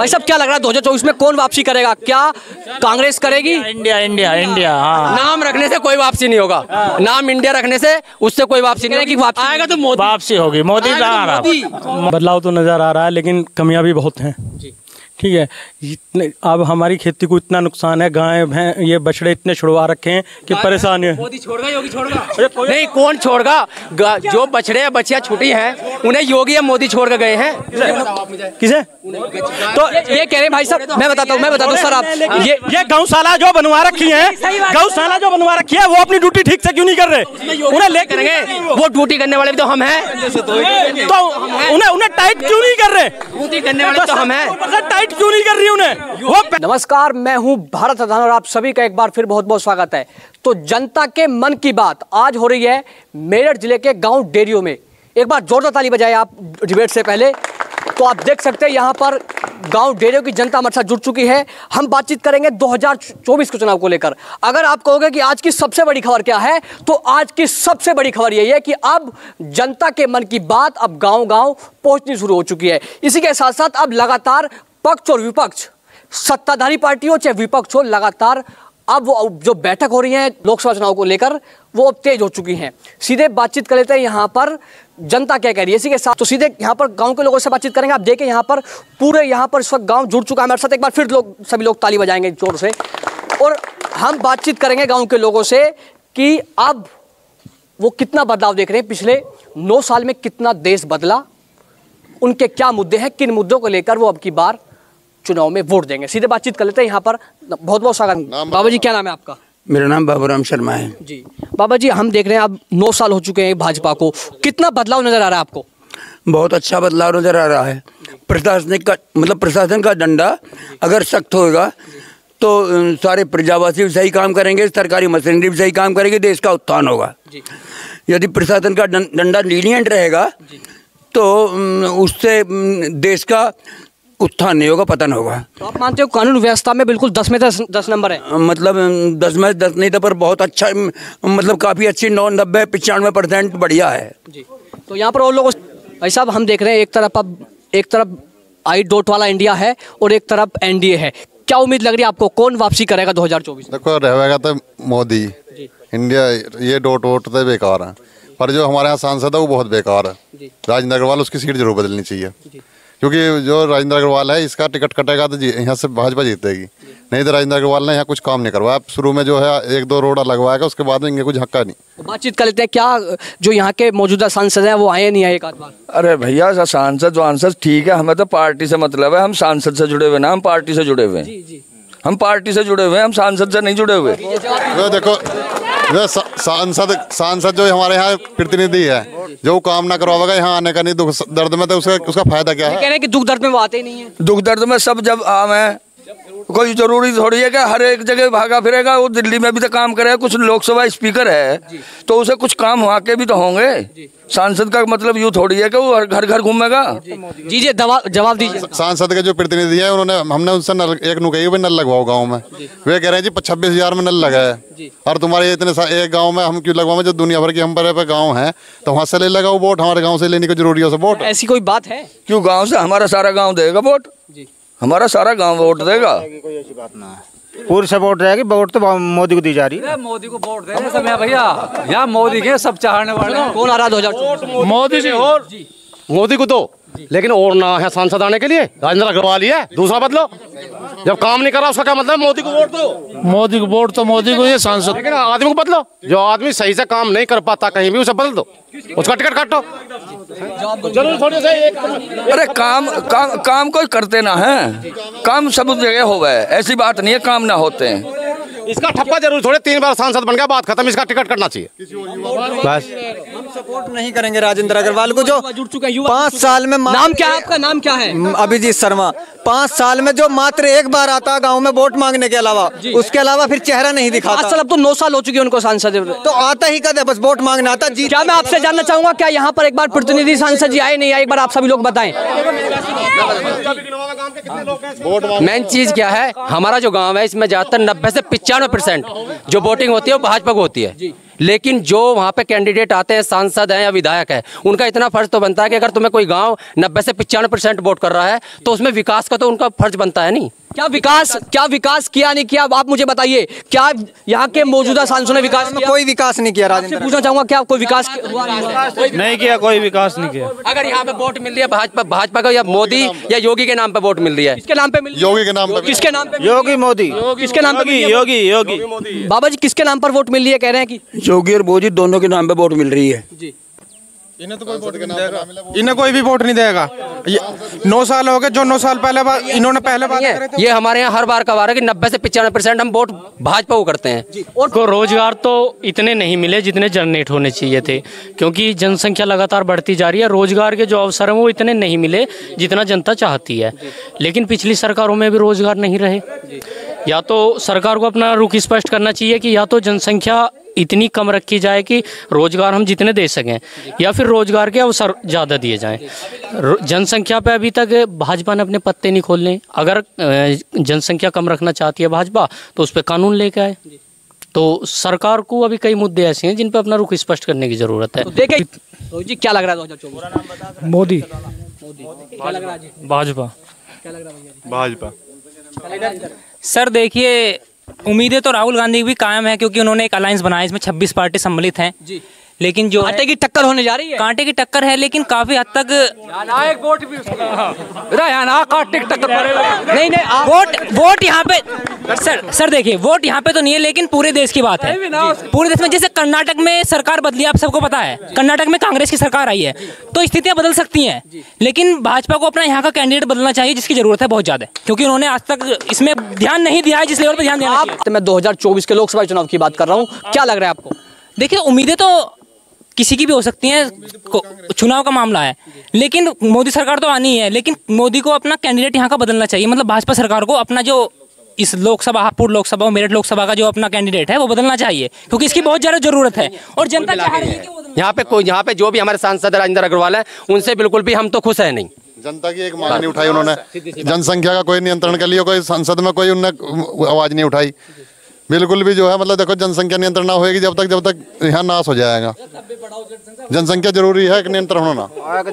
भाई साहब क्या लग रहा है 2024 में कौन वापसी करेगा? क्या कांग्रेस करेगी? India India India. हाँ, नाम रखने से कोई वापसी नहीं होगा। नाम इंडिया रखने से उससे कोई वापसी नहीं होगी। वापसी आएगा तो मोदी वापसी होगी। मोदी बदलाव तो नज़र आ रहा है, लेकिन कमियां भी बहुत हैं। ठीक है, इतने अब हमारी खेती को इतना नुकसान है, गाय भैंस ये बछड़े इतने छुड़वा रखे हैं कि परेशानी है। मोदी छोड़गा, योगी छोड़गा? नहीं, कौन छोड़गा? जो बछड़े या बछियां छुटी हैं उन्हें योगी या मोदी छोड़ कर गए हैं। किसे? तो ये कह रहे हैं भाई साहब, मैं बताता हूँ सर, आप ये गौशाला जो बनवा रखी है, गौशाला जो बनवा रखी है, वो अपनी ड्यूटी ठीक से क्यों नहीं कर रहे? उन्हें ले करेंगे, वो ड्यूटी करने वाले भी तो हम हैं। तो उन्हें टाइट क्यों नहीं कर रहे? ड्यूटी करने वाले तो हम हैं, टाइट क्यों नहीं कर रही उन्हें? नमस्कार, मैं हूं भारत रत्न और आप सभी का एक बार फिर बहुत बहुत स्वागत है। तो जनता के मन की बात आज हो रही है मेरठ जिले के गांव डेरियो में। एक बार जोरदार ताली बजाएं आप डिबेट से पहले। तो आप देख सकते हैं यहाँ पर गांव डेरियो की जनता हमारे साथ जुड़ चुकी है। हम बातचीत करेंगे 2024 के चुनाव को लेकर। अगर आप कहोगे कि आज की सबसे बड़ी खबर क्या है, तो आज की सबसे बड़ी खबर यही है कि अब जनता के मन की बात अब गांव-गांव पहुंचनी शुरू हो चुकी है। इसी के साथ साथ अब लगातार पक्ष और विपक्ष, सत्ताधारी पार्टी हो चाहे विपक्ष हो, लगातार अब वो जो बैठक हो रही है लोकसभा चुनाव को लेकर वो अब तेज हो चुकी हैं। सीधे बातचीत कर लेते हैं यहाँ पर जनता क्या कह रही है। इसी के साथ तो सीधे यहाँ पर गांव के लोगों से बातचीत करेंगे। आप देखें यहाँ पर पूरे यहाँ पर इस वक्त गांव जुड़ चुका है हमारे साथ। एक बार फिर सभी लोग ताली बजाएंगे जोर से और हम बातचीत करेंगे गाँव के लोगों से कि अब वो कितना बदलाव देख रहे हैं, पिछले 9 साल में कितना देश बदला, उनके क्या मुद्दे हैं, किन मुद्दों को लेकर वो अब की बार चुनाव में वोट देंगे। सीधे बातचीत कर लेते हैं यहाँ पर। बहुत बहुत स्वागत। बाबा जी क्या नाम है आपका? मेरा नाम बाबूराम शर्मा है जी। बाबा जी हम देख रहे हैं अब 9 साल हो चुके हैं भाजपा को, कितना बदलाव नजर आ रहा है आपको? बहुत अच्छा बदलाव नजर आ रहा है। प्रशासनिक का मतलब प्रशासन का डंडा अगर सख्त होगा तो सारे प्रजावासी भी सही काम करेंगे, सरकारी मशीनरी भी सही काम करेगी, देश का उत्थान होगा। यदि प्रशासन का डंडा लीनियंट रहेगा तो उससे देश का उत्थान नहीं होगा, पतन होगा। तो आप मानते हो कानून व्यवस्था में बिल्कुल 10 में 10 नंबर है? मतलब 10 में 10 नहीं था, पर बहुत अच्छा, मतलब काफ़ी अच्छी 90-95% बढ़िया है जी। तो यहाँ पर और लोगों भाई साहब हम देख रहे हैं एक तरफ आई डोट वाला इंडिया है और एक तरफ एनडीए है। क्या उम्मीद लग रही है आपको, कौन वापसी करेगा 2024? देखो रहेगा तो मोदी। इंडिया ये डोट वोट तो बेकार है, पर जो हमारे यहाँ सांसद है वो बहुत बेकार है। राजेंद्र अग्रवाल, उसकी सीट जरूर बदलनी चाहिए, क्योंकि जो राजेंद्र अग्रवाल है इसका टिकट कटेगा तो यहाँ से भाजपा जीतेगी। नहीं तो राजेंद्र अग्रवाल ने यहाँ कुछ काम नहीं करवाया। शुरू में जो है 1-2 रोड लगवाएगा, उसके बाद में इनके कुछ हक्का नहीं। तो बातचीत कर लेते हैं, क्या जो यहाँ के मौजूदा सांसद हैं वो आए नहीं आए एक आध बार? अरे भैया सांसद ठीक है, हमें तो पार्टी से मतलब है। हम सांसद से जुड़े हुए ना, हम पार्टी से जुड़े हुए हैं। हम पार्टी से जुड़े हुए हैं, हम सांसद से नहीं जुड़े हुए। वो देखो सांसद जो हमारे यहाँ प्रतिनिधि है, जो काम ना करवाएगा यहाँ आने का नहीं, दुख दर्द में तो उसका फायदा क्या है? कह रहे हैं कि दुख दर्द में वो आते ही नहीं है। दुख दर्द में सब जब आम है, कोई जरूरी थोड़ी है कि हर एक जगह भागा फिरेगा। वो दिल्ली में भी तो काम करेगा, कुछ लोकसभा स्पीकर है तो उसे कुछ काम वहाँ के भी तो होंगे। सांसद का मतलब यूँ थोड़ी है कि वो घर घर घूमेगा। जी जवाब दीजिए। सांसद के जो प्रतिनिधि है हमने उनसे एक नुकई भी नल लगवाओ गाँव में। वे कह रहे हैं जी 26,000 में नल लगा है, और तुम्हारे इतने एक गाँव में हम क्यों लगवाएं? जो दुनिया भर की हम पर गाँव है तो वहाँ से ले लगाओ वोट, हमारे गाँव से लेने की जरूरी है वोट। ऐसी कोई बात है? क्यों गाँव से हमारा सारा गाँव देगा वोट? हमारा सारा गांव वोट देगा। कोई ऐसी बात ना है, पूरी से वोट रहेगी। वोट तो मोदी को दी जा रही है। मोदी को वोट दे सब भैया, यहाँ मोदी के सब चाहने वाले। कौन आ रहा 2024? मोदी जी। और मोदी को तो, लेकिन और ना है सांसद आने के लिए राजेंद्र अग्रवाल ही है। दूसरा बदलो, जब काम नहीं कर रहा उसका क्या मतलब? मोदी को वोट दो। मोदी को वोट तो मोदी को, ये सांसद। लेकिन आदमी को बदलो, जो आदमी सही से काम नहीं कर पाता कहीं भी उसे बदल दो, उसका टिकट काटो। जरूर थोड़ी से अरे काम कोई करते ना है, काम सब जगह हो गए, ऐसी बात नहीं है काम ना होते हैं। इसका ठप्पा जरूर थोड़े, 3 बार सांसद बन गया, बात खत्म, इसका टिकट कटना चाहिए बस। हम सपोर्ट नहीं करेंगे राजेंद्र अग्रवाल को, जो जुड़ चुका है 5 साल में। नाम क्या है आपका? नाम क्या है? अभिजीत शर्मा। 5 साल में जो मात्र एक बार आता गांव में वोट मांगने के अलावा, उसके अलावा फिर चेहरा नहीं दिखाता। असल अब तो 9 साल हो चुके हैं उनको सांसद, तो आता ही कदे बस वोट मांगने आता जी। क्या मैं आपसे जानना चाहूंगा, क्या यहाँ पर एक बार प्रतिनिधि सांसद जी आए नहीं आए, एक बार आप सभी लोग बताएं। मेन चीज क्या है, हमारा जो गांव है इसमें ज्यादातर 90 से 95% जो वोटिंग होती है वो भाजपा को होती है। लेकिन जो वहाँ पे कैंडिडेट आते हैं, सांसद हैं या विधायक है, उनका इतना फर्ज तो बनता है कि अगर तुम्हें कोई गांव 90 से 95% वोट कर रहा है तो उसमें विकास का तो उनका फर्ज बनता है नहीं। क्या विकास किया नहीं किया, आप मुझे बताइए। क्या यहाँ के मौजूदा सांसदों ने विकास किया? कोई विकास नहीं किया। राजेंद्र पूछना चाहूंगा, क्या कोई विकास हुआ? नहीं किया, कोई विकास नहीं किया। अगर यहाँ पे वोट मिल रही है भाजपा का या मोदी या योगी के नाम पे वोट मिल रही है, किसके नाम पे मिल? योगी के नाम पे। किसके नाम पे? योगी मोदी। किसके नाम पे? योगी। बाबा जी किसके नाम पर वोट मिल रही है, कह रहे हैं कि योगी और मोदी दोनों के नाम पे वोट मिल रही है। जी, इन्हें तो कोई वोट नहीं देगा, इन्हें कोई भी वोट नहीं देगा। 9 साल हो गए, जो 9 साल पहले इन्होंने पहले बात करे थे। ये हमारे यहाँ हर बार का वार है कि 90 से 95% हम वोट भाजपा को करते हैं। और को रोजगार तो इतने नहीं मिले जितने जनरेट होने चाहिए थे, क्योंकि जनसंख्या लगातार बढ़ती जा रही है। रोजगार के जो अवसर हैं वो इतने नहीं मिले जितना जनता चाहती है। लेकिन पिछली सरकारों में भी रोजगार नहीं रहे। या तो सरकार को अपना रुख स्पष्ट करना चाहिए कि या तो जनसंख्या इतनी कम रखी जाए कि रोजगार हम जितने दे सकें, या फिर रोजगार के अवसर ज़्यादा दिए जाएं। जनसंख्या पे अभी तक भाजपा ने अपने पत्ते नहीं खोलने। अगर जनसंख्या कम रखना चाहती है भाजपा तो उस पर कानून लेके आए। तो सरकार को अभी कई मुद्दे ऐसे हैं जिन पर अपना रुख स्पष्ट करने की ज़रूरत है। तो देखें तो जी क्या लग रहा है 2024? मोदी। क्या लग रहा है जी? भाजपा। क्या लग रहा है भैया? भाजपा। सर देखिए, उम्मीदें तो राहुल गांधी की भी कायम है, क्योंकि उन्होंने एक अलायंस बनाया, इसमें 26 पार्टी सम्मिलित हैं जी। लेकिन जो कांटे की टक्कर होने जा रही है। कांटे की टक्कर है, लेकिन काफी हद तक नहीं वोट यहाँ पे सर देखिए, वोट यहाँ पे तो नहीं है, लेकिन पूरे देश की बात है। पूरे देश में जैसे कर्नाटक में सरकार बदली, आप सबको पता है, कर्नाटक में कांग्रेस की सरकार आई है, तो स्थितियां बदल सकती हैं। लेकिन भाजपा को अपना यहाँ का कैंडिडेट बदलना चाहिए, जिसकी जरूरत है बहुत ज्यादा, क्योंकि उन्होंने आज तक इसमें ध्यान नहीं दिया है जिस लेवल पर ध्यान देना चाहिए। मैं 2024 के लोकसभा चुनाव की बात कर रहा हूँ, क्या लग रहा है आपको? देखिए, उम्मीदें तो किसी की भी हो सकती हैं, चुनाव का मामला है, लेकिन मोदी सरकार तो आनी है। लेकिन मोदी को अपना कैंडिडेट यहाँ का बदलना चाहिए, मतलब भाजपा सरकार को अपना जो इस लोकसभा, पूर्व लोकसभा, मेरठ लोकसभा का जो अपना कैंडिडेट है वो बदलना चाहिए, क्योंकि इसकी बहुत ज़्यादा जरूरत है। और जनता चाह रही है कि यहाँ पे जो भी हमारे सांसद राजेंद्र अग्रवाल है, उनसे बिल्कुल भी हम तो खुश है नहीं। जनता की एक मांग नहीं उठाई उन्होंने। जनसंख्या का कोई नियंत्रण के लिए कोई संसद में कोई उन्होंने आवाज नहीं उठाई, बिल्कुल भी। जो है मतलब देखो, जनसंख्या नियंत्रण ना होएगी जब तक यहाँ नाश हो जाएगा। जनसंख्या जरूरी है, एक नियंत्रण होना।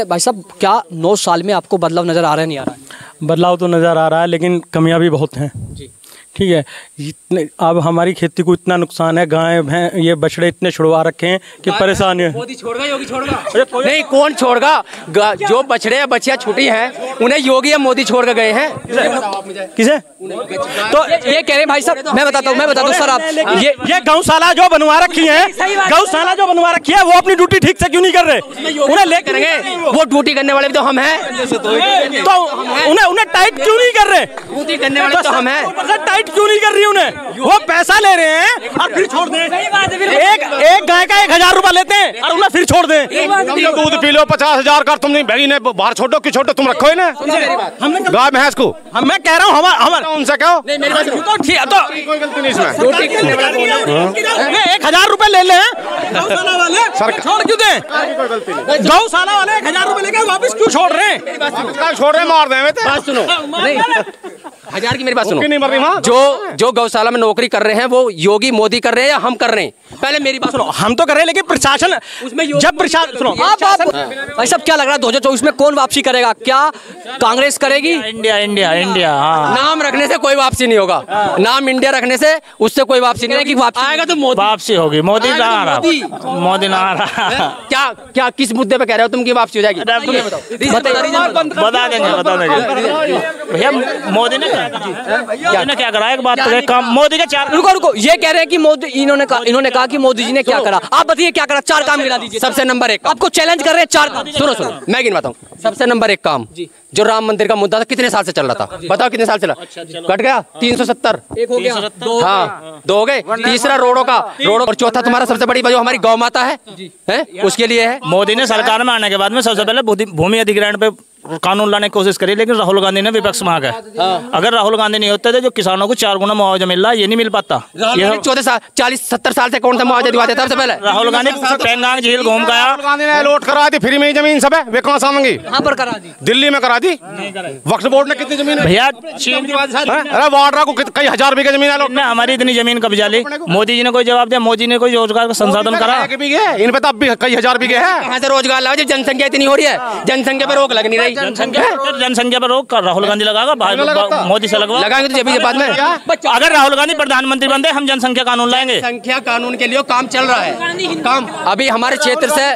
भाई साहब, क्या 9 साल में आपको बदलाव नजर आ रहा है, नहीं आ रहा है? बदलाव तो नज़र आ रहा है, लेकिन कमियां भी बहुत हैं। ठीक है, इतने अब हमारी खेती को इतना नुकसान है, गाय भैंस ये बछड़े इतने छुड़वा रखे हैं कि परेशानी है। मोदी छोड़गा, योगी छोड़गा? नहीं, कौन छोड़गा? जो बछड़े या बछिया छुटी हैं उन्हें योगी या मोदी छोड़ कर गए हैं। किसे? तो ये कह रहे हैं भाई साहब, मैं बताता हूँ सर, आप ये गौशाला जो बनवा रखी है, गौशाला जो बनवा रखी है, वो अपनी ड्यूटी ठीक से क्यों नहीं कर रहे? उन्हें ले करेंगे, वो ड्यूटी करने वाले भी तो हम हैं। तो उन्हें टाइट क्यों नहीं कर रहे? ड्यूटी करने वाले तो हम हैं। टाइट क्यों नहीं कर रही उन्हें? वो पैसा ले रहे हैं और फिर छोड़ दें। एक गाय का 1000 रुपया लेते हैं और उन्हें फिर छोड़ दें। दूध पी लो 50,000 का, तुमने भाई ने बाहर छोड़ो कि छोड़ो, तुम रखो इन्हें गाय भैंस को। मैं कह रहा हूँ हमारा उनसे कहो, तो ठीक है, तो कोई गलती नहीं इसमें। 1000 रुपए ले लें गौशाला वाले, छोड़ क्यों दें? गौशाला वाले 1000 रुपए लेकर वापस क्यों छोड़ रहे हैं? छोड़ रहे, मार दें। बात सुनो, 1000 की मेरी बात सुनो। नहीं मर रही वहाँ। जो गौशाला में नौकरी कर रहे हैं वो योगी मोदी कर रहे हैं या हम कर रहे हैं? पहले मेरी बात सुनो। हम तो कर रहे हैं, लेकिन प्रशासन उसमें जब प्रशासन सुनो, आप भाई साहब, क्या लग रहा है 2024 में कौन वापसी करेगा? क्या कांग्रेस करेगी? इंडिया। हाँ, नाम रखने से कोई वापसी नहीं होगा। नाम इंडिया रखने से उससे कोई वापसी नहीं होगी। वापसी आएगा तो मोदी वापसी होगी। मोदी ना आ रहा, मोदी ना आ रहा। क्या किस मुद्दे पे कह रहे हो तुम की वापसी हो जाएगी? बता देंगे भैया। मोदी ने क्या करा? एक बात काम मोदी का 4। रुको, ये कह रहे हैं कि मोदी, इन्होंने कहा कि मोदी जी ने क्या करा। आप बताइए क्या करा? 4 काम गिना दीजिए। सबसे नंबर 1, आपको चैलेंज कर रहे हैं 4 काम। सुनो, मैं गिनवाता हूँ। सबसे नंबर 1 काम, जो राम मंदिर का मुद्दा था, कितने साल से चल रहा था? बताओ कितने साल चला? कट गया 370। एक हो गया, 2 हाँ, 2 हो गए। तीसरा रोड, और चौथा तुम्हारा सबसे बड़ी जो हमारी गौ माता है, उसके लिए है। मोदी ने सरकार में आने के बाद में सबसे पहले भूमि अधिग्रहण पे कानून लाने की कोशिश करी, लेकिन राहुल गांधी ने विपक्ष में आ गए। अगर राहुल गांधी नहीं होते थे, जो किसानों को 4 गुना मुआवजा मिल रहा है, ये नहीं मिल पाता। 40-70 साल से कौन सा मुआवजा दिवाते थे? सबसे पहले राहुल गांधी पेंगांग झील घूम गया, राहुल गांधी ने अलॉट करा दी फ्री में जमीन सब है, वे कहाँ से मांगी? कहाँ पर करा दी? दिल्ली में करा दी। वक्फ बोर्ड ने कितनी जमीन भैया अरे वाड्रा को कई हजार बीघे जमीन अलॉट। हमारी इतनी जमीन कब्जा ली, मोदी जी ने कोई जवाब दिया? मोदी ने कोई रोजगार का संसाधन करा? इन पे तो अब भी कई हजार बीघे है। कहाँ से रोजगार लाओ जब जनसंख्या इतनी हो रही है? जनसंख्या पर रोक लग नहीं रही। जनसंख्या पर रोक राहुल गांधी लगाएगा, मोदी से लगवा लगाएंगे तो जब बाद में। अगर राहुल गांधी प्रधानमंत्री बनते, हम जनसंख्या कानून लाएंगे। संख्या कानून के लिए काम चल रहा है, काम अभी हमारे क्षेत्र से।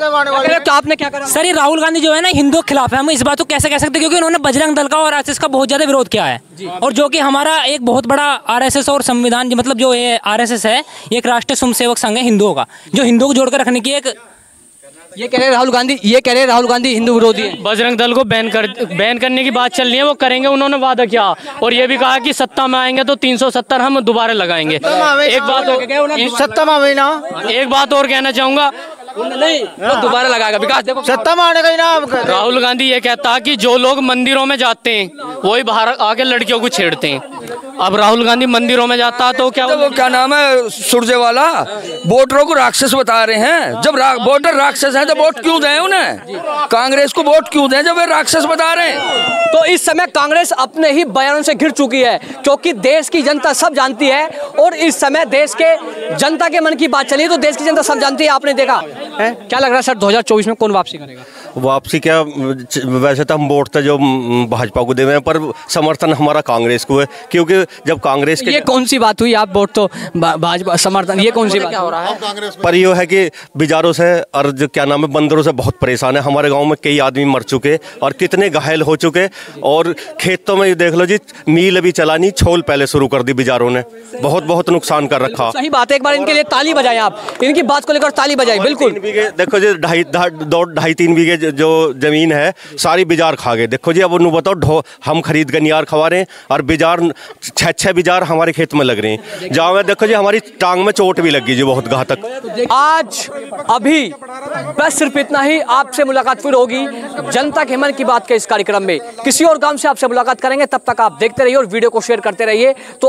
तो आपने क्या करा? सर ये राहुल गांधी जो है ना हिंदुओं के खिलाफ है, हम इस बात को कैसे कह सकते हैं, क्योंकि उन्होंने बजरंग दल का और आरएसएस का बहुत ज्यादा विरोध किया है, और जो कि हमारा एक बहुत बड़ा आरएसएस और संविधान, मतलब जो ये आरएसएस है एक राष्ट्रीय स्वयंसेवक संघ है हिंदुओं का, जो हिंदुओं को जोड़कर रखने की एक, ये कह रहे राहुल गांधी हिंदू विरोधी है। बजरंग दल को बैन करने की बात चल रही है, वो करेंगे, उन्होंने वादा किया। और ये भी कहा कि सत्ता में आएंगे तो 370 हम दोबारा लगाएंगे। एक बात और कहना चाहूंगा, नहीं तो दोबारा लगाएगा विकास। देखो सत्ता में आने का ही नाम। राहुल गांधी ये कहता कि जो लोग मंदिरों में जाते हैं वही बाहर आके लड़कियों को छेड़ते हैं। अब राहुल गांधी मंदिरों में जाता तो क्या, तो वो क्या नाम है सुरजेवाला, वोटरों को राक्षस बता रहे हैं। जब वोटर राक्षस हैं तो वोट क्यों दें उन्हें? कांग्रेस को वोट क्यों दें जब वे राक्षस बता रहे हैं? तो इस समय कांग्रेस अपने ही बयानों से घिर चुकी है, क्योंकि देश की जनता सब जानती है। और इस समय देश के जनता के मन की बात चली तो देश की जनता सब जानती है। आपने देखा है? क्या लग रहा है सर 2024 में कौन वापसी करेगा? वापसी क्या, वैसे तो हम वोट तो जो भाजपा को दे रहे हैं, पर समर्थन हमारा कांग्रेस को है, क्योंकि जब कांग्रेस के ये कौन सी बात हुई? आप वोट तो भाजपा समर्थन, ये कौन सी बात हो रहा है? पर ये है कि बिजारों से और जो क्या नाम है बंदरों से बहुत परेशान है। हमारे गांव में कई आदमी मर चुके और कितने घायल हो चुके, और खेतों में देख लो जी, मील अभी चला नहीं, छोल पहले शुरू कर दी बिजारों ने, बहुत नुकसान कर रखा। सही बात है, एक बार इनके लिए ताली बजाएं आप, इनकी बात को लेकर ताली बजाएं। बिल्कुल देखो जी, 2.5-3 बीघे जो जमीन है सारी बिजार खा गए। देखो जी, अब उन्होंने बताओ, हम खरीद कर नियार खवा रहे हैं और बिजार 6 बिजार हमारे खेत में लग रहे हैं। जहाँ में देखो जी, हमारी टांग में चोट भी लगी जी, बहुत घातक। आज अभी बस सिर्फ इतना ही। आपसे मुलाकात फिर होगी जनता के मन की बात के इस कार्यक्रम में। किसी और गांव से आपसे मुलाकात करेंगे, तब तक आप देखते रहिए और वीडियो को शेयर करते रहिए। तो